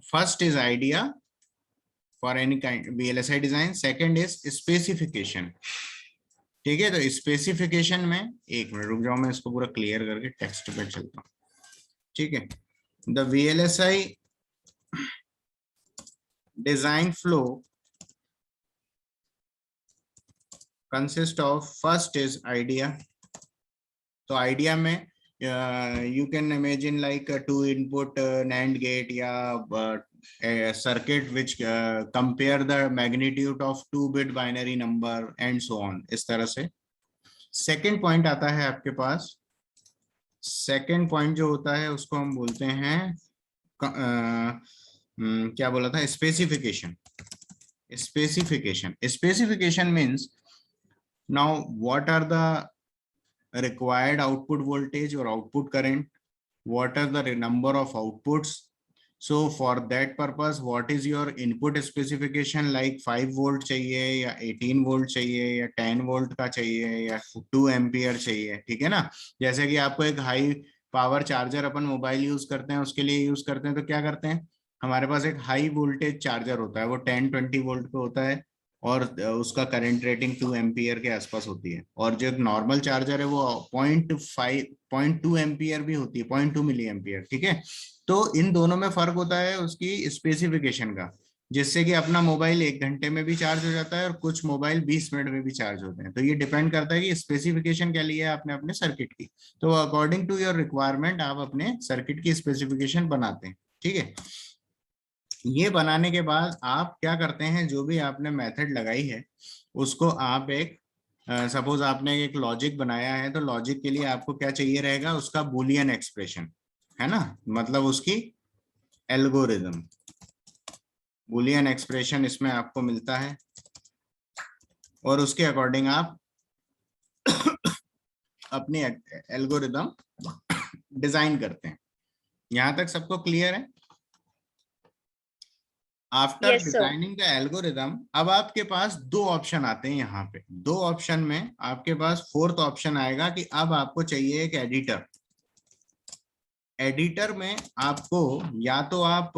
First is idea for any kind VLSI design, second is specification. ठीक है, तो specification में, एक मिनट रुक जाओ, मैं इसको पूरा क्लियर करके टेक्स्ट पे चलता हूँ। ठीक है, the VLSI design flow consist of first is idea. तो आइडिया में you can imagine like a two input NAND gate या a circuit which compare the magnitude of 2-bit binary number and so on, इस तरह से। Second point आता है आपके पास, second point जो होता है उसको हम बोलते हैं क्या बोला था, specification. Specification means now what are the required output voltage or output current, what are the number of outputs, so for that purpose what is your input specification, like 5 volt चाहिए या 18 volt चाहिए या 10 volt का चाहिए या 2 ampere चाहिए। ठीक है ना, जैसे कि आपको एक हाई पावर चार्जर अपन मोबाइल यूज करते हैं उसके लिए यूज करते हैं, तो क्या करते हैं, हमारे पास एक हाई वोल्टेज चार्जर होता है, वो 10-20 वोल्ट पे होता है और उसका करंट रेटिंग 2 एम्पियर के आसपास होती है, और जो नॉर्मल चार्जर है वो 0.2 एम्पियर भी होती है, 0.2 मिली एम्पियर। ठीक है, तो इन दोनों में फर्क होता है उसकी स्पेसिफिकेशन का, जिससे कि अपना मोबाइल 1 घंटे में भी चार्ज हो जाता है और कुछ मोबाइल 20 मिनट में भी चार्ज होते हैं। तो ये डिपेंड करता है कि स्पेसिफिकेशन क्या लिया है आपने अपने सर्किट की। तो अकॉर्डिंग टू योर रिक्वायरमेंट आप अपने सर्किट की स्पेसिफिकेशन बनाते हैं। ठीक है, ये बनाने के बाद आप क्या करते हैं, जो भी आपने मेथड लगाई है उसको आप एक सपोज आपने एक लॉजिक बनाया है, तो लॉजिक के लिए आपको क्या चाहिए रहेगा, उसका बूलियन एक्सप्रेशन, है ना, मतलब उसकी एल्गोरिदम, बूलियन एक्सप्रेशन इसमें आपको मिलता है और उसके अकॉर्डिंग आप अपनी एल्गोरिदम डिजाइन करते हैं। यहां तक सबको क्लियर है? आफ्टर डिजाइनिंग द एल्गोरिदम, अब आपके पास 2 ऑप्शन आते हैं यहाँ पे। 2 ऑप्शन में आपके पास फोर्थ ऑप्शन आएगा कि अब आपको चाहिए एक एडिटर। एडिटर में आपको या तो आप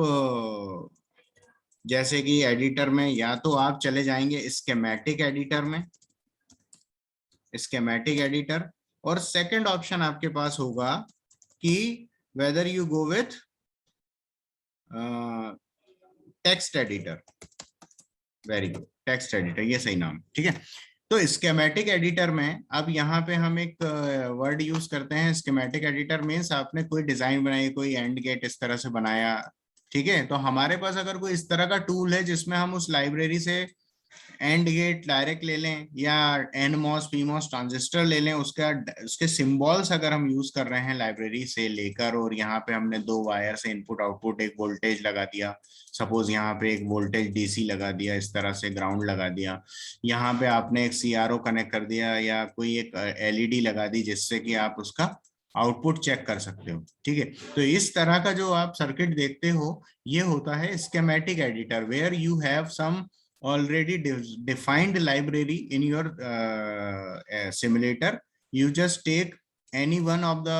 जैसे कि एडिटर में या तो आप चले जाएंगे स्कीमेटिक एडिटर में, स्कीमेटिक एडिटर, और सेकंड ऑप्शन आपके पास होगा कि whether you go with text editor. Very good, text editor, ये सही नाम। ठीक है, तो स्कीमेटिक एडिटर में अब यहाँ पे हम एक वर्ड यूज करते हैं, स्कीमेटिक एडिटर मीन्स आपने कोई डिजाइन बनाई, कोई एंड गेट इस तरह से बनाया। ठीक है, तो हमारे पास अगर कोई इस तरह का टूल है जिसमें हम उस लाइब्रेरी से एंड गेट डायरेक्ट ले लें या एनमॉस पीमॉस ट्रांजिस्टर ले लें, उसके सिंबल्स अगर हम यूज कर रहे हैं लाइब्रेरी से लेकर, और यहाँ पे हमने 2 वायर से इनपुट आउटपुट एक वोल्टेज लगा दिया, सपोज यहाँ पे एक वोल्टेज डीसी लगा दिया, इस तरह से ग्राउंड लगा दिया, यहाँ पे आपने एक सीआरओ कनेक्ट कर दिया या कोई एक एलईडी लगा दी जिससे कि आप उसका आउटपुट चेक कर सकते हो। ठीक है, तो इस तरह का जो आप सर्किट देखते हो ये होता है schematic editor, where you have some already defined library in your simulator. You just take any one of the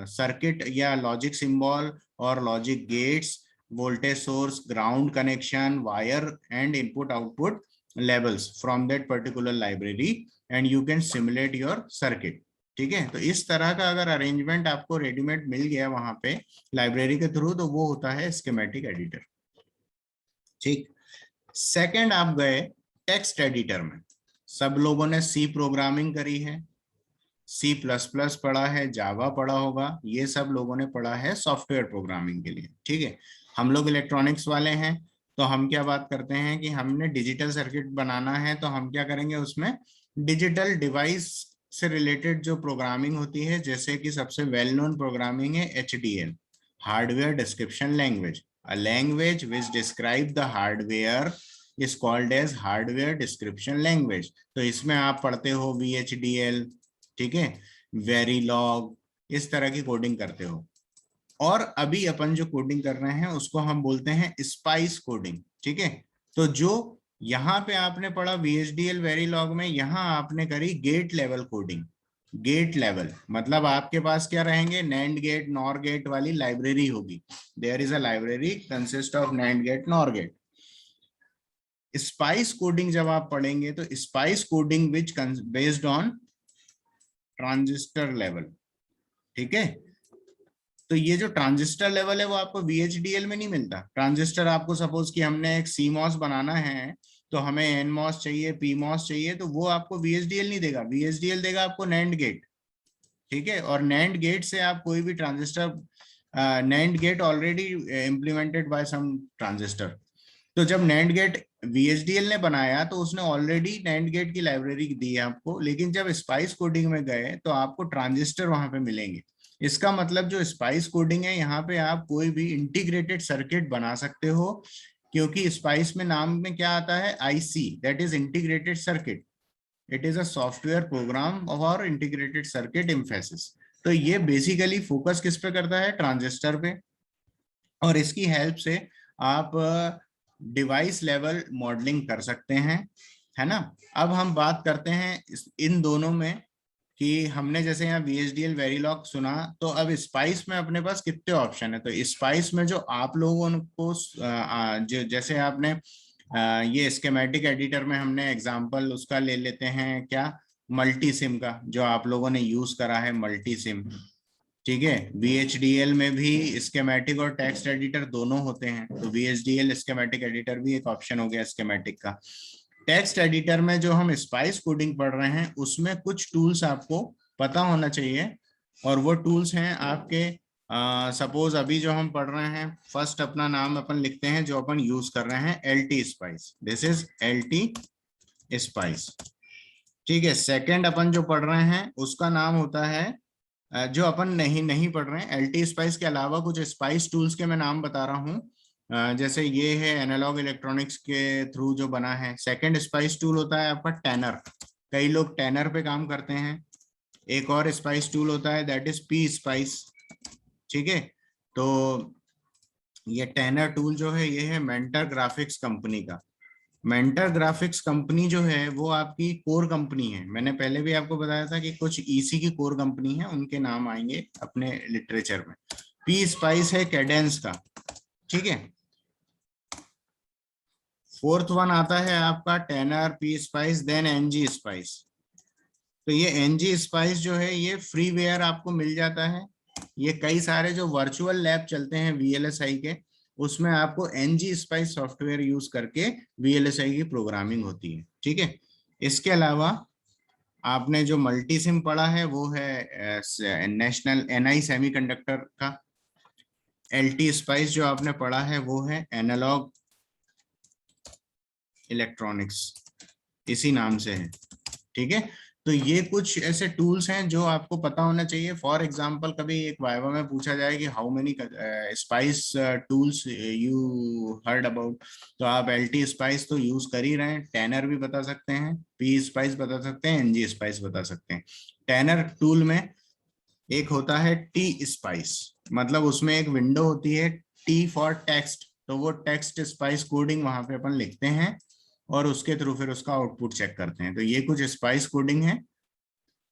circuit या logic symbol or logic gates, voltage source, ground connection, wire and input output levels from that particular library and you can simulate your circuit. ठीक है, तो इस तरह का अगर arrangement आपको readymade मिल गया वहां पे लाइब्रेरी के थ्रू, तो वो होता है स्कीमेटिक एडिटर। ठीक, सेकंड आप गए टेक्स्ट एडिटर में। सब लोगों ने सी प्रोग्रामिंग करी है, सी प्लस प्लस पढ़ा है, जावा पढ़ा होगा, ये सब लोगों ने पढ़ा है सॉफ्टवेयर प्रोग्रामिंग के लिए। ठीक है, हम लोग इलेक्ट्रॉनिक्स वाले हैं, तो हम क्या बात करते हैं कि हमने डिजिटल सर्किट बनाना है, तो हम क्या करेंगे, उसमें डिजिटल डिवाइस से रिलेटेड जो प्रोग्रामिंग होती है, जैसे कि सबसे वेल नोन प्रोग्रामिंग है HDL, hardware description language. A language which describe the hardware is called as hardware description language। तो इसमें आप पढ़ते हो VHDL, ठीक है, वेरीलॉग, इस तरह की कोडिंग करते हो। और अभी अपन जो कोडिंग कर रहे हैं उसको हम बोलते हैं स्पाइस कोडिंग। ठीक है, तो जो यहाँ पे आपने पढ़ा VHDL वेरीलॉग में, यहाँ आपने करी gate level coding. Gate level मतलब आपके पास क्या रहेंगे, नैंड गेट नॉर गेट वाली लाइब्रेरी होगी। There is a library consist of NAND gate NOR gate. SPICE coding जब आप पढ़ेंगे तो SPICE coding which based on transistor level, ठीक है। तो ये जो ट्रांजिस्टर लेवल है वो आपको VHDL में नहीं मिलता। ट्रांजिस्टर आपको सपोज कि हमने एक CMOS बनाना है तो हमें NMOS चाहिए, PMOS चाहिए, तो वो आपको VHDL नहीं देगा, VHDL देगा आपको NAND गेट, ठीक है। और NAND गेट से आप कोई भी transistor, NAND gate already implemented by some transistor. तो जब NAND गेट VHDL ने बनाया तो उसने ऑलरेडी NAND गेट की लाइब्रेरी दी है आपको, लेकिन जब स्पाइस कोडिंग में गए तो आपको ट्रांजिस्टर वहां पे मिलेंगे। इसका मतलब जो स्पाइस कोडिंग है यहाँ पे आप कोई भी इंटीग्रेटेड सर्किट बना सकते हो, क्योंकि स्पाइस में नाम में क्या आता है, IC, that is integrated circuit. It is a software program और इंटीग्रेटेड सर्किट एम्फेसिस। तो ये बेसिकली फोकस किस पे करता है, ट्रांजिस्टर पे, और इसकी हेल्प से आप डिवाइस लेवल मॉडलिंग कर सकते हैं, है ना। अब हम बात करते हैं इन दोनों में कि हमने जैसे यहाँ VHDL वेरिलॉग सुना, तो अब स्पाइस में अपने पास कितने ऑप्शन है। तो स्पाइस में जो आप लोगों को जैसे आपने ये स्कीमेटिक एडिटर में हमने एग्जांपल उसका ले लेते हैं क्या, मल्टी सिम का, जो आप लोगों ने यूज करा है मल्टी सिम, ठीक है। VHDL में भी स्कीमेटिक और टेक्स्ट एडिटर दोनों होते हैं, तो VHDL स्कीमेटिक एडिटर भी एक ऑप्शन हो गया स्कीमेटिक का। टेक्स्ट एडिटर में जो हम स्पाइस कोडिंग पढ़ रहे हैं उसमें कुछ टूल्स आपको पता होना चाहिए, और वो टूल्स हैं आपके, सपोज अभी जो हम पढ़ रहे हैं, फर्स्ट अपना नाम अपन लिखते हैं जो अपन यूज कर रहे हैं, LT spice, this is LT spice, ठीक है। सेकंड अपन जो पढ़ रहे हैं उसका नाम होता है, जो अपन नहीं पढ़ रहे हैं, LT स्पाइस के अलावा कुछ स्पाइस टूल्स के मैं नाम बता रहा हूँ। जैसे ये है एनालॉग इलेक्ट्रॉनिक्स के थ्रू जो बना है। सेकंड स्पाइस टूल होता है आपका टैनर, कई लोग टैनर पे काम करते हैं। एक और स्पाइस टूल होता है दैट इज P स्पाइस, ठीक है। तो ये टैनर टूल जो है ये है मेंटर ग्राफिक्स कंपनी का। मेंटर ग्राफिक्स कंपनी जो है वो आपकी कोर कंपनी है। मैंने पहले भी आपको बताया था कि कुछ EC की कोर कंपनी है, उनके नाम आएंगे अपने लिटरेचर में। P स्पाइस है कैडेंस का, ठीक है। फोर्थ वन आता है आपका Tanner, P SPICE, then NG SPICE. तो ये NG स्पाइस जो है ये फ्रीवेयर आपको मिल जाता है। ये कई सारे जो वर्चुअल लैब चलते हैं VLSI के, उसमें आपको NG स्पाइस सॉफ्टवेयर यूज करके VLSI की प्रोग्रामिंग होती है, ठीक है। इसके अलावा आपने जो मल्टी सिम पढ़ा है वो है नेशनल NI सेमीकंडक्टर का। LT स्पाइस जो आपने पढ़ा है वो है एनालॉग इलेक्ट्रॉनिक्स, इसी नाम से है, ठीक है। तो ये कुछ ऐसे टूल्स हैं जो आपको पता होना चाहिए। फॉर एग्जांपल कभी एक वाइवा में पूछा जाए कि how many spice tools you heard about, तो आप LT स्पाइस तो यूज कर ही रहे हैं, टैनर भी बता सकते हैं, P स्पाइस बता सकते हैं, NG स्पाइस बता सकते हैं। टैनर टूल में एक होता है T स्पाइस, मतलब उसमें एक विंडो होती है T फॉर टेक्स्ट, तो वो टेक्स्ट स्पाइस कोडिंग वहां पे अपन लिखते हैं और उसके थ्रू फिर उसका आउटपुट चेक करते हैं। तो ये कुछ स्पाइस कोडिंग है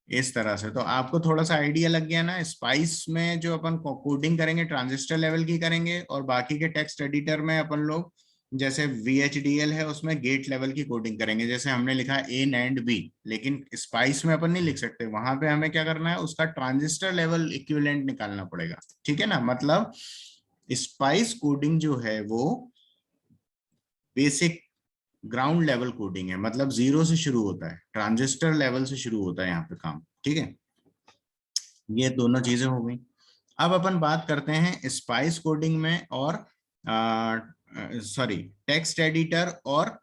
इस तरह से। तो आपको थोड़ा सा आइडिया लग गया ना, स्पाइस में जो अपन कोडिंग करेंगे ट्रांजिस्टर लेवल की करेंगे, और बाकी के टेक्स्ट एडिटर में अपन लोग जैसे VHDL है उसमें गेट लेवल की कोडिंग करेंगे, जैसे हमने लिखा A NAND B, लेकिन स्पाइस में अपन नहीं लिख सकते, वहां पे हमें क्या करना है, उसका ट्रांजिस्टर लेवल इक्विवेलेंट निकालना पड़ेगा, ठीक है ना। मतलब स्पाइस कोडिंग जो है वो बेसिक ग्राउंड लेवल कोडिंग है, मतलब जीरो से शुरू होता है, ट्रांजिस्टर लेवल से शुरू होता है यहाँ पे काम, ठीक है। ये दोनों चीजें हो गई। अब अपन बात करते हैं स्पाइस कोडिंग में और सॉरी टेक्स्ट एडिटर और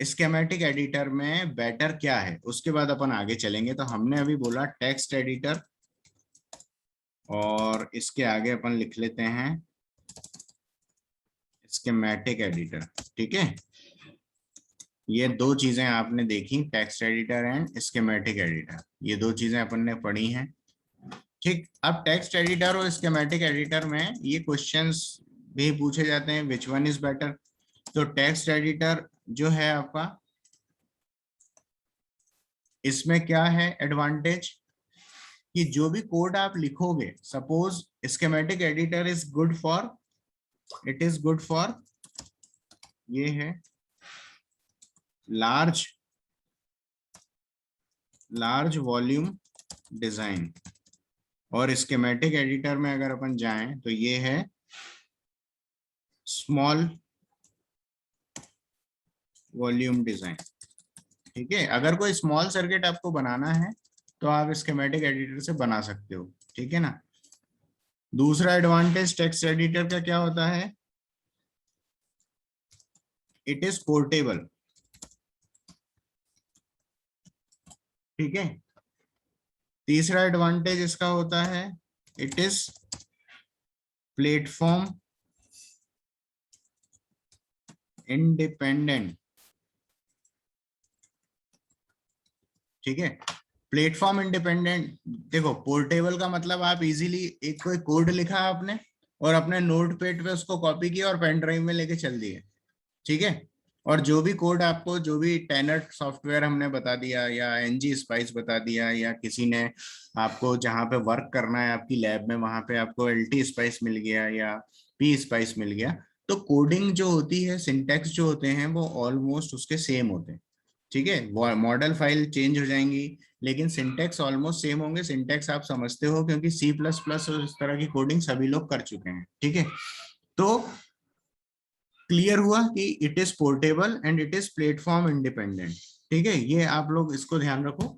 स्कीमेटिक एडिटर में बेटर क्या है, उसके बाद अपन आगे चलेंगे। तो हमने अभी बोला टेक्स्ट एडिटर, और इसके आगे अपन लिख लेते हैं स्कीमेटिक एडिटर, ठीक है। ये दो चीजें आपने देखी, text editor and schematic editor, ये दो चीजें अपन ने पढ़ी हैं, ठीक। अब टेक्स्ट एडिटर और स्कीमेटिक एडिटर में ये क्वेश्चंस भी पूछे जाते हैं, विच वन इज बेटर। तो टेक्स्ट एडिटर जो है आपका, इसमें क्या है एडवांटेज, कि जो भी कोड आप लिखोगे, suppose schematic editor is good for, it is good for, ये है लार्ज वॉल्यूम डिजाइन, और स्कीमेटिक एडिटर में अगर अपन जाएं तो ये है स्मॉल वॉल्यूम डिजाइन। ठीक है, अगर कोई स्मॉल सर्किट आपको बनाना है तो आप स्कीमेटिक एडिटर से बना सकते हो। ठीक है ना। दूसरा एडवांटेज टेक्स्ट एडिटर का क्या होता है, इट इज पोर्टेबल। ठीक है, तीसरा एडवांटेज इसका होता है, इट इज प्लेटफॉर्म इंडिपेंडेंट। ठीक है, प्लेटफॉर्म इंडिपेंडेंट। देखो, पोर्टेबल का मतलब आप इजीली एक कोई कोड लिखा आपने और अपने नोटपैड पे उसको कॉपी किया और पेन ड्राइव में लेके चल दिए। ठीक है, और जो भी कोड आपको, जो भी टेनर सॉफ्टवेयर हमने बता दिया या एनजी स्पाइस बता दिया, या किसी ने आपको जहाँ पे वर्क करना है आपकी लैब में वहां पे आपको एलटी स्पाइस मिल गया या पी स्पाइस मिल गया, तो कोडिंग जो होती है, सिंटैक्स जो होते हैं वो ऑलमोस्ट उसके सेम होते हैं। ठीक है, मॉडल फाइल चेंज हो जाएंगी लेकिन सिंटैक्स ऑलमोस्ट सेम होंगे। सिंटैक्स आप समझते हो क्योंकि सी प्लस प्लस और इस तरह की कोडिंग सभी लोग कर चुके हैं। ठीक है, तो क्लियर हुआ कि it is portable and it is platform independent. ठीक है, ये आप लोग इसको ध्यान रखो।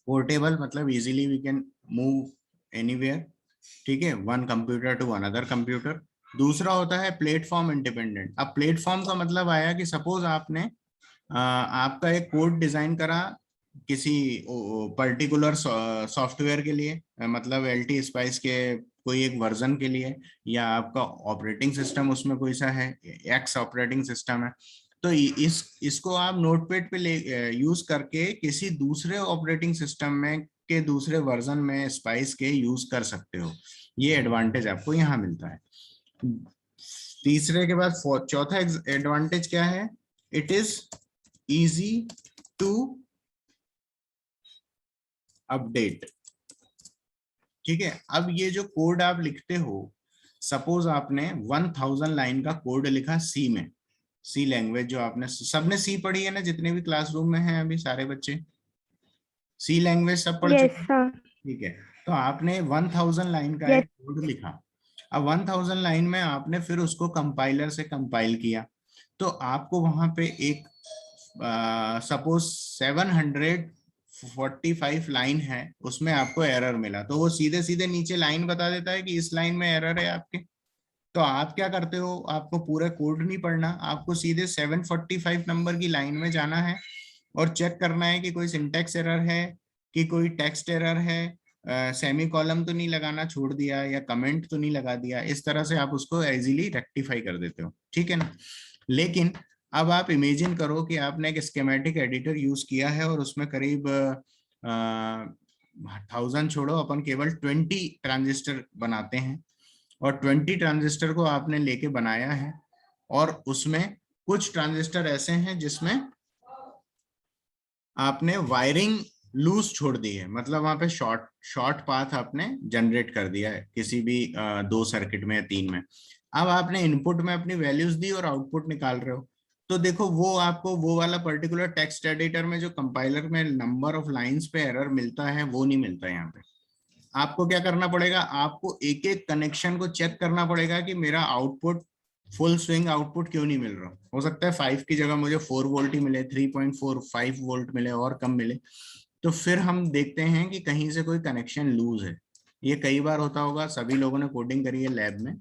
पोर्टेबल मतलब easily we can move anywhere. ठीक है, one computer to another computer. दूसरा होता है प्लेटफॉर्म इंडिपेंडेंट। अब प्लेटफॉर्म का मतलब आया कि सपोज आपने आपका एक कोड डिजाइन करा किसी पर्टिकुलर सॉफ्टवेयर के लिए, मतलब एलटी स्पाइस के कोई एक वर्जन के लिए, या आपका ऑपरेटिंग सिस्टम उसमें कोई सा है, एक्स ऑपरेटिंग सिस्टम है, तो इसको आप नोटपैड पे ले यूज करके किसी दूसरे ऑपरेटिंग सिस्टम में के दूसरे वर्जन में स्पाइस के यूज कर सकते हो। ये एडवांटेज आपको यहाँ मिलता है। तीसरे के बाद चौथा एडवांटेज क्या है, it is easy to update. ठीक है, अब ये जो कोड आप लिखते हो, सपोज आपने 1000 लाइन का कोड लिखा सी में, सी लैंग्वेज जो आपने सबने सी पढ़ी है ना, जितने भी क्लासरूम में हैं अभी सारे बच्चे सी लैंग्वेज सब पढ़ यस चुके हैं। सर। ठीक है, तो आपने 1000 लाइन का यस। एक कोड लिखा। अब 1000 लाइन में आपने फिर उसको कंपाइलर से कंपाइल किया, तो आपको वहां पे एक सपोज 745 लाइन है, उसमें आपको एरर मिला, तो वो सीधे सीधे नीचे लाइन बता देता है कि इस लाइन में एरर है आपके। तो आप क्या करते हो, आपको पूरा कोड नहीं पढ़ना, आपको सीधे 745 नंबर की लाइन में जाना है और चेक करना है कि कोई सिंटेक्स एरर है, कि कोई टेक्स्ट एरर है, सेमी कॉलम तो नहीं लगाना छोड़ दिया, या कमेंट तो नहीं लगा दिया। इस तरह से आप उसको इजीली रेक्टिफाई कर देते हो। ठीक है ना। लेकिन अब आप इमेजिन करो कि आपने एक स्कीमेटिक एडिटर यूज किया है और उसमें करीब 1000 छोड़ो, अपन केवल 20 ट्रांजिस्टर बनाते हैं, और 20 ट्रांजिस्टर को आपने लेके बनाया है, और उसमें कुछ ट्रांजिस्टर ऐसे हैं जिसमें आपने वायरिंग लूज छोड़ दी है, मतलब वहां पे शॉर्ट शॉर्ट पाथ आपने जनरेट कर दिया है किसी भी दो सर्किट में या तीन में। अब आपने इनपुट में अपनी वैल्यूज दी और आउटपुट निकाल रहे हो, तो देखो वो आपको वो वाला पर्टिकुलर टेक्स्ट एडिटर में जो कंपाइलर में नंबर ऑफ लाइंस पे एरर मिलता है वो नहीं मिलता है यहाँ पे। आपको क्या करना पड़ेगा, आपको एक एक कनेक्शन को चेक करना पड़ेगा कि मेरा आउटपुट फुल स्विंग आउटपुट क्यों नहीं मिल रहा। हो सकता है 5 की जगह मुझे 4 वोल्ट ही मिले, 3.45 वोल्ट मिले और कम मिले। तो फिर हम देखते हैं कि कहीं से कोई कनेक्शन लूज है। ये कई बार होता होगा, सभी लोगों ने कोडिंग करी है लैब में,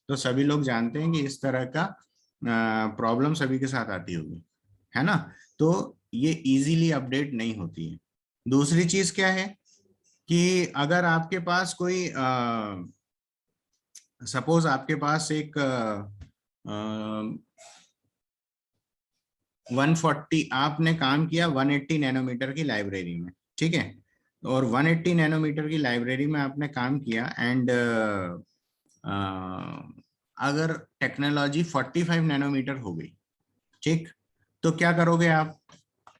तो सभी लोग जानते हैं कि इस तरह का प्रॉब्लम सभी के साथ आती होगी, है ना। तो ये इजीली अपडेट नहीं होती है। दूसरी चीज क्या है कि अगर आपके पास कोई सपोज आपके पास एक 140, आपने काम किया 180 नैनोमीटर की लाइब्रेरी में। ठीक है, और 180 नैनोमीटर की लाइब्रेरी में आपने काम किया, एंड अगर टेक्नोलॉजी 45 नैनोमीटर हो गई, ठीक, तो क्या करोगे आप,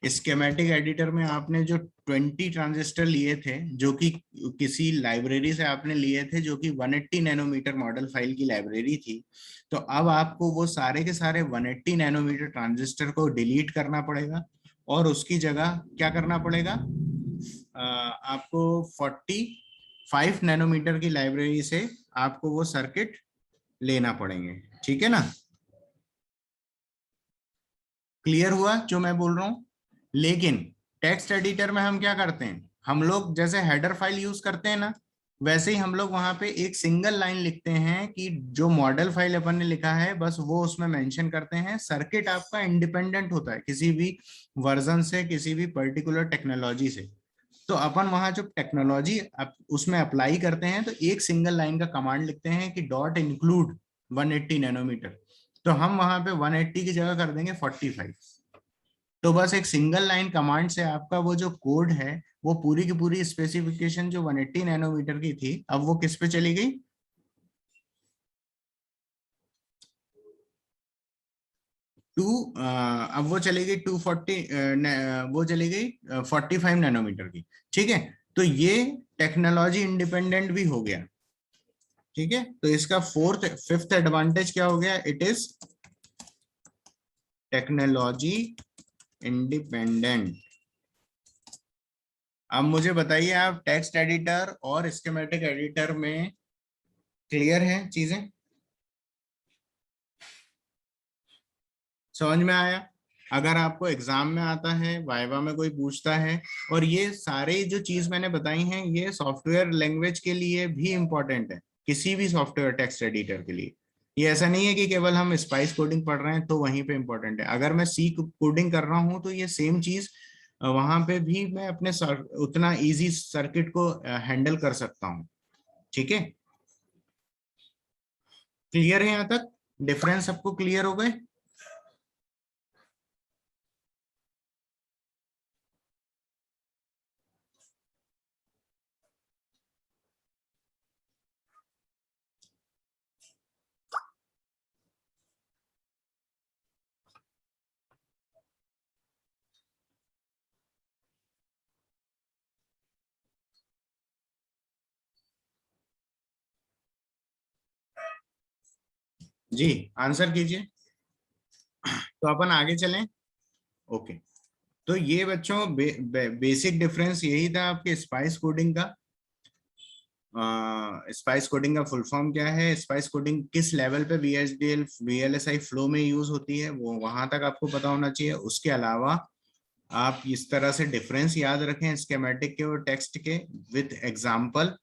स्कीमेटिक एडिटर में आपने जो 20 ट्रांजिस्टर लिए थे जो कि किसी लाइब्रेरी से आपने लिए थे, जो कि 180 नैनोमीटर मॉडल फाइल की लाइब्रेरी थी। तो अब आपको वो सारे के सारे 180 नैनोमीटर ट्रांजिस्टर को डिलीट करना पड़ेगा और उसकी जगह क्या करना पड़ेगा, आपको 45 नैनोमीटर की लाइब्रेरी से आपको वो सर्किट लेना पड़ेंगे। ठीक है ना, क्लियर हुआ जो मैं बोल रहा हूं। लेकिन टेक्स्ट एडिटर में हम क्या करते हैं, हम लोग जैसे हेडर फाइल यूज करते हैं ना, वैसे ही हम लोग वहां पे एक सिंगल लाइन लिखते हैं कि जो मॉडल फाइल अपन ने लिखा है बस वो उसमें मेंशन करते हैं। सर्किट आपका इंडिपेंडेंट होता है किसी भी वर्जन से, किसी भी पर्टिकुलर टेक्नोलॉजी से। तो अपन वहां जो टेक्नोलॉजी उसमें अप्लाई करते हैं, तो एक सिंगल लाइन का कमांड लिखते हैं कि डॉट इंक्लूड 180 नैनोमीटर। तो हम वहां पे 180 की जगह कर देंगे 45। तो बस एक सिंगल लाइन कमांड से आपका वो जो कोड है, वो पूरी की पूरी स्पेसिफिकेशन जो 180 नैनोमीटर की थी, अब वो किस पे चली गई, अब वो चली गई 240, वो चली गई 45 नैनोमीटर की। ठीक है, तो ये टेक्नोलॉजी इंडिपेंडेंट भी हो गया। ठीक है, तो इसका फिफ्थ एडवांटेज क्या हो गया, इट इज टेक्नोलॉजी इंडिपेंडेंट। अब मुझे बताइए, आप टेक्स्ट एडिटर और स्कीमेटिक एडिटर में क्लियर है चीजें, समझ में आया? अगर आपको एग्जाम में आता है, वाइवा में कोई पूछता है, और ये सारे जो चीज मैंने बताई हैं ये सॉफ्टवेयर लैंग्वेज के लिए भी इंपॉर्टेंट है, किसी भी सॉफ्टवेयर टेक्स्ट एडिटर के लिए। ये ऐसा नहीं है कि केवल हम स्पाइस कोडिंग पढ़ रहे हैं तो वहीं पे इंपॉर्टेंट है। अगर मैं सी कोडिंग कर रहा हूँ तो ये सेम चीज वहां पे भी मैं अपने उतना इजी सर्किट को हैंडल कर सकता हूँ। ठीक है, क्लियर है यहाँ तक? डिफरेंस सबको क्लियर हो गए? जी, आंसर कीजिए, तो अपन आगे चलें। ओके, तो ये बच्चों बेसिक डिफरेंस यही था आपके स्पाइस कोडिंग का। स्पाइस कोडिंग का फुल फॉर्म क्या है, स्पाइस कोडिंग किस लेवल पे VHDL VLSI फ्लो में यूज होती है, वो वहां तक आपको पता होना चाहिए। उसके अलावा आप इस तरह से डिफरेंस याद रखें स्केमेटिक के और टेक्स्ट के विथ एग्जाम्पल।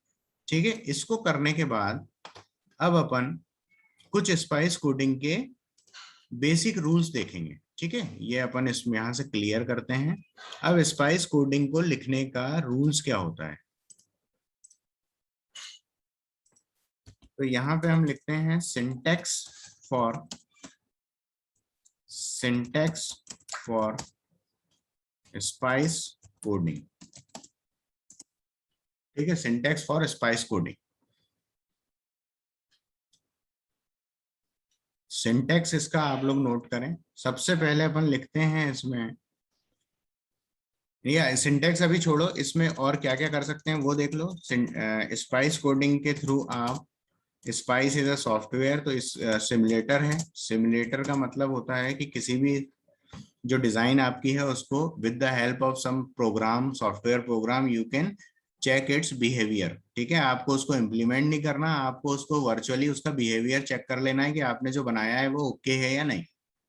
ठीक है, इसको करने के बाद अब अपन कुछ स्पाइस कोडिंग के बेसिक रूल्स देखेंगे। ठीक है, ये अपन इसमें यहां से क्लियर करते हैं। अब स्पाइस कोडिंग को लिखने का रूल्स क्या होता है, तो यहाँ पे हम लिखते हैं सिंटेक्स फॉर स्पाइस कोडिंग। ठीक है, syntax for SPICE coding. Syntax इसका आप लोग नोट करें। सबसे पहले अपन लिखते हैं इसमें, या सिंटेक्स अभी छोड़ो, इसमें और क्या क्या कर सकते हैं वो देख लो। स्पाइस कोडिंग के थ्रू आप, स्पाइस इज अ सॉफ्टवेयर, तो इस सिमुलेटर है। सिमुलेटर का मतलब होता है कि किसी भी जो डिजाइन आपकी है उसको with the help of some program, software program, you can check its behaviour. ठीक है, आपको उसको इम्प्लीमेंट नहीं करना, आपको उसको वर्चुअली उसका बिहेवियर चेक कर लेना है कि आपने जो बनाया है वो ओके है या नहीं।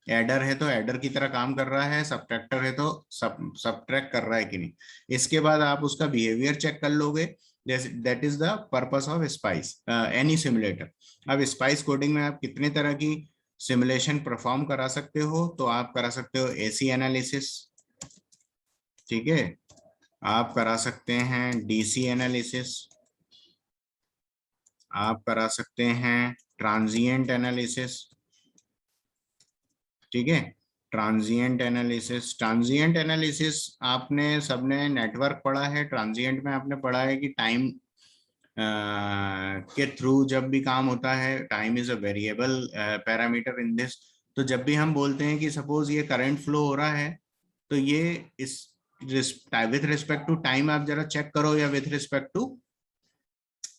एडर है तो एडर की तरह काम कर रहा है, सब्ट्रैक्टर है तो सब्ट्रैक्ट कर रहा है कि नहीं। इसके बाद आप उसका बिहेवियर चेक कर लोगे। That is the purpose of spice any simulator. अब स्पाइस कोडिंग में आप कितने तरह की सिमुलेशन परफॉर्म करा सकते हो, तो आप करा सकते हो एसी एनालिसिस। ठीक है, आप करा सकते हैं डीसी एनालिसिस, आप करा सकते हैं ट्रांजिएंट एनालिसिस। ठीक है, ट्रांजिएंट एनालिसिस आपने सबने नेटवर्क पढ़ा है। ट्रांजिएंट में आपने पढ़ा है कि टाइम के थ्रू जब भी काम होता है, time is a variable parameter in this. तो जब भी हम बोलते हैं कि सपोज ये करंट फ्लो हो रहा है, तो ये इस विथ रिस्पेक्ट टू टाइम आप जरा चेक करो, या विथ रिस्पेक्ट टू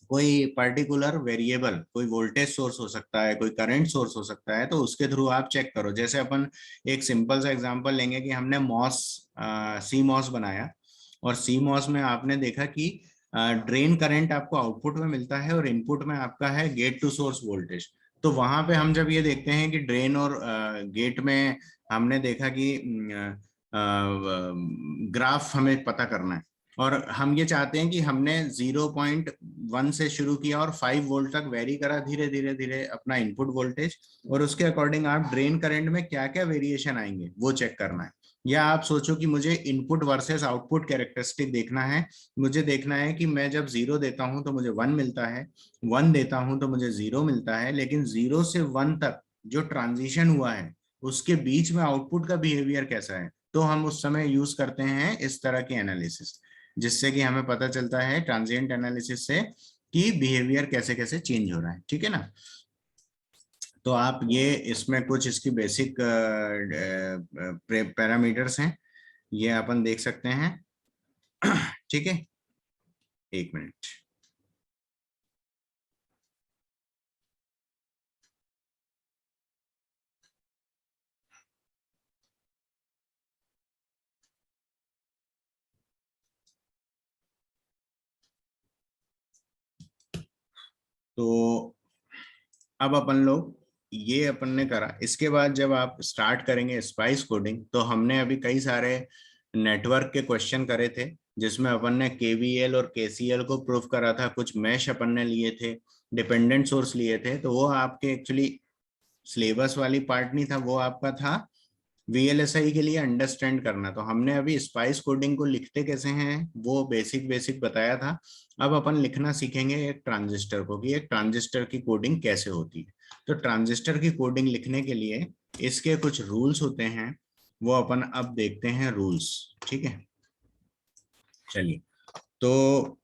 कोई पर्टिकुलर वेरिएबल, कोई वोल्टेज सोर्स हो सकता है, कोई करंट सोर्स हो सकता है, तो उसके थ्रू आप चेक करो। जैसे अपन एक सिंपल सा एग्जांपल लेंगे कि हमने मॉस सी मॉस बनाया, और सी मॉस में आपने देखा कि ड्रेन करंट आपको आउटपुट में मिलता है और इनपुट में आपका है गेट टू सोर्स वोल्टेज। तो वहां पे हम जब ये देखते हैं कि ड्रेन और गेट में हमने देखा कि ग्राफ हमें पता करना है, और हम ये चाहते हैं कि हमने 0.1 से शुरू किया और 5 वोल्ट तक वेरी करा धीरे धीरे धीरे अपना इनपुट वोल्टेज, और उसके अकॉर्डिंग आप ड्रेन करंट में क्या क्या वेरिएशन आएंगे वो चेक करना है। या आप सोचो कि मुझे इनपुट वर्सेस आउटपुट कैरेक्टरिस्टिक देखना है, मुझे देखना है कि मैं जब 0 देता हूं तो मुझे 1 मिलता है, 1 देता हूं तो मुझे 0 मिलता है, लेकिन 0 से 1 तक जो ट्रांजिशन हुआ है उसके बीच में आउटपुट का बिहेवियर कैसा है, तो हम उस समय यूज करते हैं इस तरह की एनालिसिस, जिससे कि हमें पता चलता है ट्रांजिएंट एनालिसिस से कि बिहेवियर कैसे कैसे चेंज हो रहा है। ठीक है ना। तो आप ये इसमें कुछ इसकी बेसिक पैरामीटर्स हैं, ये अपन देख सकते हैं। ठीक है, एक मिनट। तो अब अपन लोग ये अपन ने करा, इसके बाद जब आप स्टार्ट करेंगे स्पाइस कोडिंग, तो हमने अभी कई सारे नेटवर्क के क्वेश्चन करे थे, जिसमें अपन ने केवीएल और केसीएल को प्रूफ करा था, कुछ मैश अपन ने लिए थे, डिपेंडेंट सोर्स लिए थे। तो वो आपके एक्चुअली सिलेबस वाली पार्ट नहीं था, वो आपका था वीएलएसआई के लिए अंडरस्टैंड करना। तो हमने अभी स्पाइस कोडिंग को लिखते कैसे हैं वो बेसिक बेसिक बताया था। अब अपन लिखना सीखेंगे एक ट्रांजिस्टर को, कि एक ट्रांजिस्टर की कोडिंग कैसे होती है। तो ट्रांजिस्टर की कोडिंग लिखने के लिए इसके कुछ रूल्स होते हैं, वो अपन अब देखते हैं रूल्स। ठीक है, चलिए। तो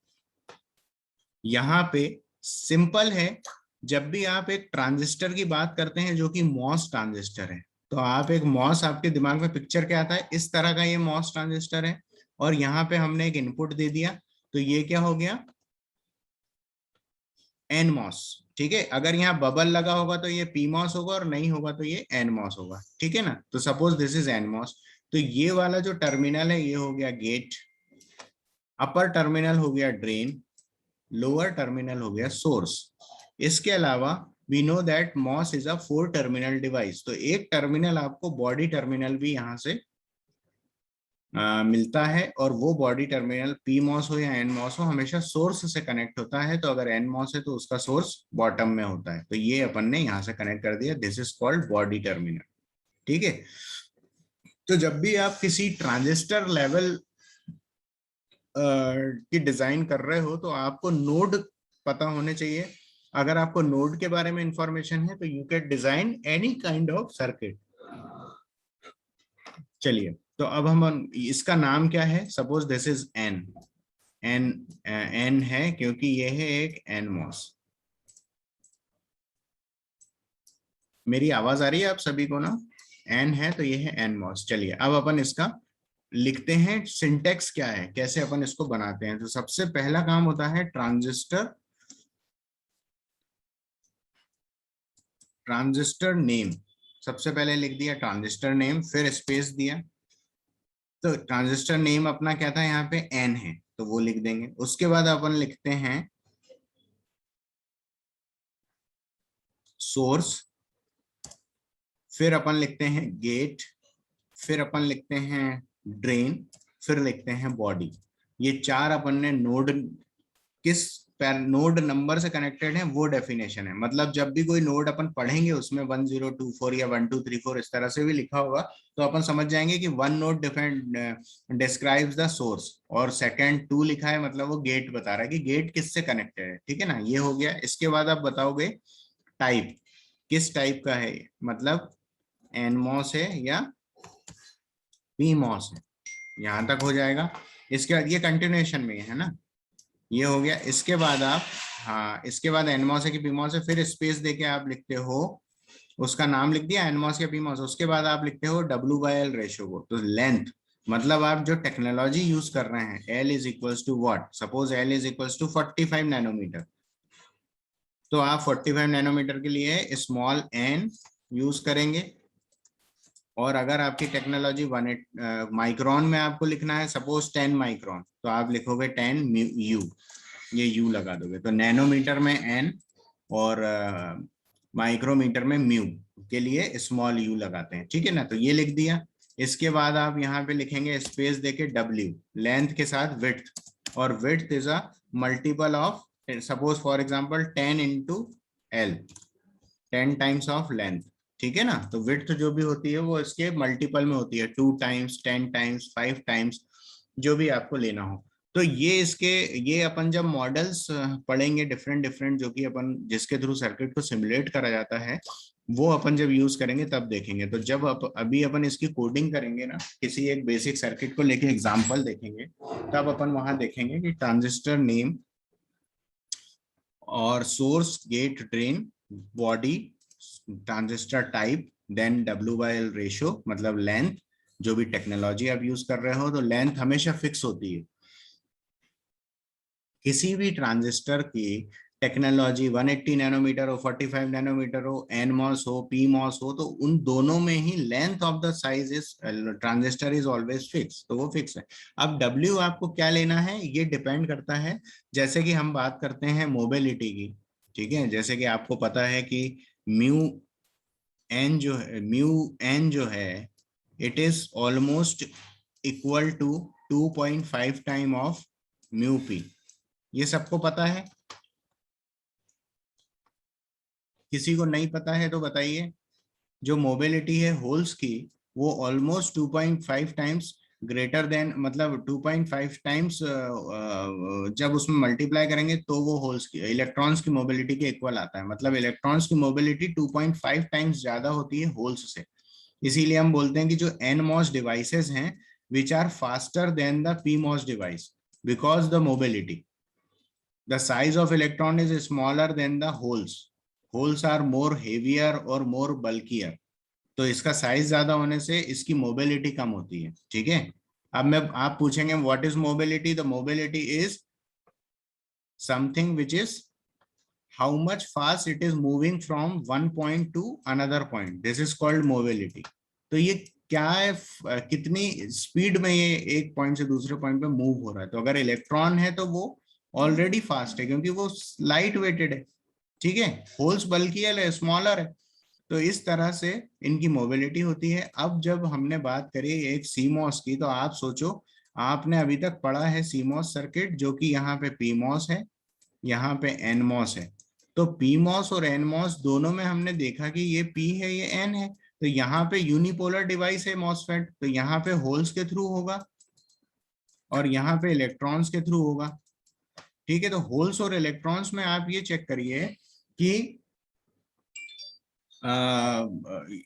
यहाँ पे सिंपल है, जब भी आप एक ट्रांजिस्टर की बात करते हैं जो कि मॉस ट्रांजिस्टर है, तो आप एक मॉस, आपके दिमाग में पिक्चर क्या आता है, इस तरह का ये मॉस ट्रांजिस्टर है, और यहाँ पे हमने एक इनपुट दे दिया, तो ये क्या हो गया, एन मॉस। ठीक है, अगर यहाँ बबल लगा होगा तो ये पी मॉस होगा, और नहीं होगा तो ये एन मॉस होगा। ठीक है ना। तो suppose this is an MOS, तो ये वाला जो टर्मिनल है ये हो गया गेट, अपर टर्मिनल हो गया ड्रेन, लोअर टर्मिनल हो गया सोर्स। इसके अलावा we know that MOS is a 4 terminal device, तो एक टर्मिनल आपको बॉडी टर्मिनल भी यहां से मिलता है, और वो बॉडी टर्मिनल पी मॉस हो या एन मॉस हो हमेशा सोर्स से कनेक्ट होता है। तो अगर एन मॉस है तो उसका सोर्स बॉटम में होता है, तो ये अपन ने यहां से कनेक्ट कर दिया, this is called body terminal. ठीक है। तो जब भी आप किसी ट्रांजिस्टर लेवल की डिजाइन कर रहे हो तो आपको नोड पता होने चाहिए। अगर आपको नोड के बारे में इंफॉर्मेशन है तो you can design any kind of circuit. चलिए, तो अब हम इसका नाम क्या है, suppose this is an, an N है क्योंकि ये है एक एन मॉस। मेरी आवाज आ रही है आप सभी को ना, एन है तो ये है एन मॉस। चलिए, अब अपन इसका लिखते हैं, सिंटेक्स क्या है, कैसे अपन इसको बनाते हैं। तो सबसे पहला काम होता है ट्रांजिस्टर नेम। सबसे पहले लिख दिया ट्रांजिस्टर नेम, फिर स्पेस दिया। तो ट्रांजिस्टर नेम अपना क्या था, यहाँ पे एन है तो वो लिख देंगे। उसके बाद अपन लिखते हैं सोर्स, फिर अपन लिखते हैं गेट, फिर अपन लिखते हैं ड्रेन, फिर लिखते हैं बॉडी। ये चार अपन ने नोड किस नोड नंबर से कनेक्टेड है वो डेफिनेशन है। मतलब जब भी कोई नोड अपन पढ़ेंगे उसमें 1024 या 1234 इस तरह से भी लिखा होगा, तो अपन समझ जाएंगे कि one node different describes the source, और सेकंड 2 लिखा है मतलब वो गेट बता रहा है कि गेट किससे कनेक्टेड है। ठीक है ना, ये हो गया। इसके बाद आप बताओगे टाइप, किस टाइप का है, मतलब एनमॉस है या पीमॉस है, यहां तक हो जाएगा। इसके बाद ये कंटिन्यूएशन में है ना, ये हो गया। इसके बाद आप, हाँ, इसके बाद एनमॉस है कि पीमॉस है, फिर स्पेस देके आप लिखते हो, उसका नाम लिख दिया एनमॉस या पीमॉस। उसके बाद आप लिखते हो W/L रेशियो को, तो लेंथ, मतलब आप जो टेक्नोलॉजी यूज कर रहे हैं, L is equals to what, suppose L is equals to 45 nanometer, तो आप 45 नैनोमीटर के लिए स्मॉल n यूज करेंगे। और अगर आपकी टेक्नोलॉजी 1 माइक्रोन में आपको लिखना है, सपोज 10 माइक्रोन, तो आप लिखोगे 10 यू, ये यू लगा दोगे। तो नैनोमीटर में n और माइक्रोमीटर में म्यू के लिए स्मॉल यू लगाते हैं, ठीक है ना। तो ये लिख दिया। इसके बाद आप यहाँ पे लिखेंगे स्पेस देके W, लेंथ के साथ विड्थ, और width is a multiple of, suppose for example 10 into L, 10 times of length, ठीक है ना। तो विड्थ जो भी होती है वो इसके मल्टीपल में होती है, 2 टाइम्स, 10 टाइम्स, 5 टाइम्स, जो भी आपको लेना हो। तो ये इसके, ये अपन जब मॉडल्स पढ़ेंगे डिफरेंट डिफरेंट, जो कि अपन जिसके थ्रू सर्किट को सिमुलेट करा जाता है, वो अपन जब यूज करेंगे तब देखेंगे। तो जब अभी अपन इसकी कोडिंग करेंगे ना, किसी एक बेसिक सर्किट को लेके एग्जांपल देखेंगे, तब अपन वहां देखेंगे कि ट्रांजिस्टर नेम और source, gate, drain, body, transistor type, then W/L ratio, मतलब लेंथ, जो भी टेक्नोलॉजी आप यूज कर रहे हो, तो लेंथ हमेशा फिक्स होती है। किसी भी ट्रांजिस्टर की टेक्नोलॉजी 180 नैनोमीटर हो, 45 नैनोमीटर हो, NMOS हो, PMOS हो, तो उन दोनों में ही length of the size is, transistor is always fix, तो वो फिक्स है। अब W आपको क्या लेना है, ये डिपेंड करता है। जैसे कि हम बात करते हैं मोबिलिटी की, ठीक है, जैसे कि आपको पता है कि म्यू एन जो है it is almost equal to 2.5 time of mu p, ये सबको पता है। किसी को नहीं पता है तो बताइए। जो मोबिलिटी है होल्स की, वो ऑलमोस्ट 2.5 टाइम्स ग्रेटर देन, मतलब 2.5 टाइम्स जब उसमें मल्टीप्लाई करेंगे तो वो होल्स की, इलेक्ट्रॉन्स की मोबिलिटी के इक्वल आता है। मतलब इलेक्ट्रॉन्स की मोबिलिटी 2.5 टाइम्स ज्यादा होती है होल्स से। इसीलिए हम बोलते हैं कि जो NMOS डिवाइसेस हैं which are faster than the PMOS device, because the mobility, the size of electron is smaller than the holes are more heavier or more bulkier, तो इसका साइज ज्यादा होने से इसकी मोबिलिटी कम होती है, ठीक है। अब मैं, आप पूछेंगे what is mobility, the mobility is something which is how much fast it is moving from one point two another point, this is called mobility. तो ये क्या है, कितनी स्पीड में ये एक पॉइंट से दूसरे पॉइंट पे मूव हो रहा है। तो अगर इलेक्ट्रॉन है तो वो ऑलरेडी फास्ट है, क्योंकि वो लाइट वेटेड है, ठीक है। होल्स बल्कि है, स्मॉलर है। तो इस तरह से इनकी मोबिलिटी होती है। अब जब हमने बात करी एक सीमॉस की, तो आप सोचो, आपने अभी तक पढ़ा है सीमॉस सर्किट, जो कि यहाँ पे पीमॉस है, यहाँ पे एनमॉस है। तो पीमॉस और एनमॉस दोनों में हमने देखा कि ये पी है, ये एन है। तो यहाँ पे यूनिपोलर डिवाइस है मॉसफेट, तो यहाँ पे होल्स के थ्रू होगा और यहाँ पे इलेक्ट्रॉन्स के थ्रू होगा, ठीक है। तो होल्स और इलेक्ट्रॉन्स में आप ये चेक करिए कि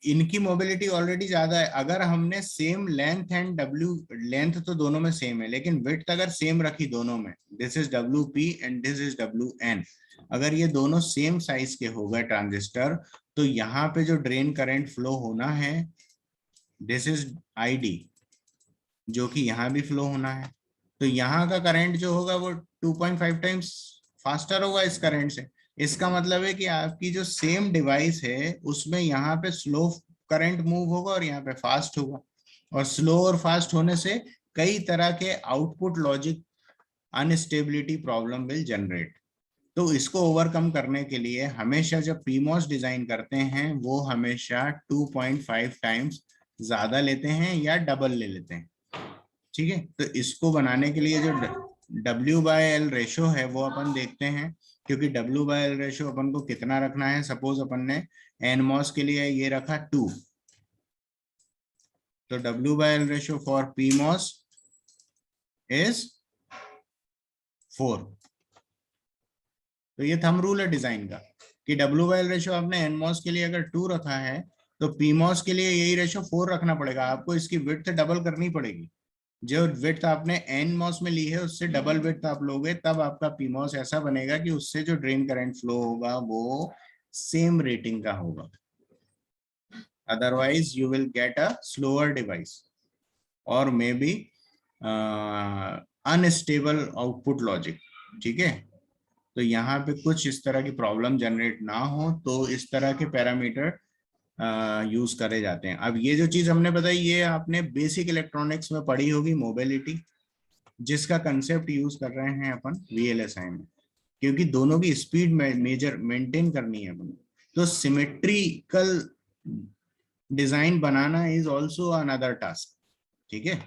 इनकी मोबिलिटी ऑलरेडी ज्यादा है। अगर हमने same length and W, length तो दोनों में सेम है, लेकिन विड्थ अगर सेम रखी दोनों में, this is WP and this is WN, अगर ये दोनों सेम साइज के हो गए ट्रांजिस्टर, तो यहाँ पे जो ड्रेन करंट फ्लो होना है, दिस इज ID, जो कि यहाँ भी फ्लो होना है। तो यहाँ का करंट जो होगा वो 2.5 टाइम्स फास्टर होगा इस करंट से। इसका मतलब है कि आपकी जो सेम डिवाइस है उसमें यहाँ पे स्लो करंट मूव होगा और यहाँ पे फास्ट होगा, और स्लो और फास्ट होने से कई तरह के output logic instability problem will generate. तो इसको ओवरकम करने के लिए हमेशा जब पीमॉस डिजाइन करते हैं, वो हमेशा 2.5 टाइम्स ज्यादा लेते हैं या डबल ले लेते हैं, ठीक है। तो इसको बनाने के लिए जो W/L रेशो है वो अपन देखते हैं, क्योंकि W/L रेशो अपन को कितना रखना है। सपोज अपन ने NMOS के लिए ये रखा 2, तो W/L ratio for PMOS is 4। तो ये थंब रूल है डिजाइन का कि W/L रेशो आपने NMOS के लिए अगर 2 रखा है, तो PMOS के लिए यही रेशो 4 रखना पड़ेगा। आपको इसकी विड्थ डबल करनी पड़ेगी। जो विड्थ आपने NMOS में ली है उससे डबल विड्थ आप लोगे, तब आपका PMOS ऐसा बनेगा कि उससे जो ड्रेन करंट फ्लो होगा वो सेम रेटिंग का होगा। Otherwise you will get a slower device. और may be unstable output logic. ठीक है, तो यहाँ पे कुछ इस तरह की प्रॉब्लम जनरेट ना हो तो इस तरह के पैरामीटर यूज करे जाते हैं। अब ये जो चीज हमने बताई ये आपने बेसिक इलेक्ट्रॉनिक्स में पढ़ी होगी, मोबिलिटी, जिसका कंसेप्ट यूज कर रहे हैं अपन VLSI में, क्योंकि दोनों की स्पीड मेजर मेंटेन करनी है अपन को। तो सिमेट्रिकल डिजाइन बनाना इज ऑल्सो अनदर टास्क। ठीक है,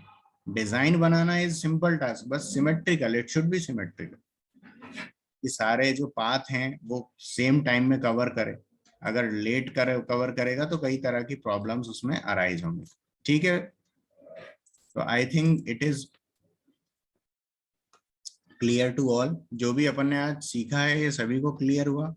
डिजाइन बनाना इज सिंपल टास्क, बस symmetrical, it should be symmetrical, कि सारे जो पाथ हैं वो सेम टाइम में कवर करे। अगर लेट कवर करेगा तो कई तरह की प्रॉब्लम्स उसमें अराइज होंगी। ठीक है, तो I think it is clear to all. जो भी अपन ने आज सीखा है ये सभी को क्लियर हुआ।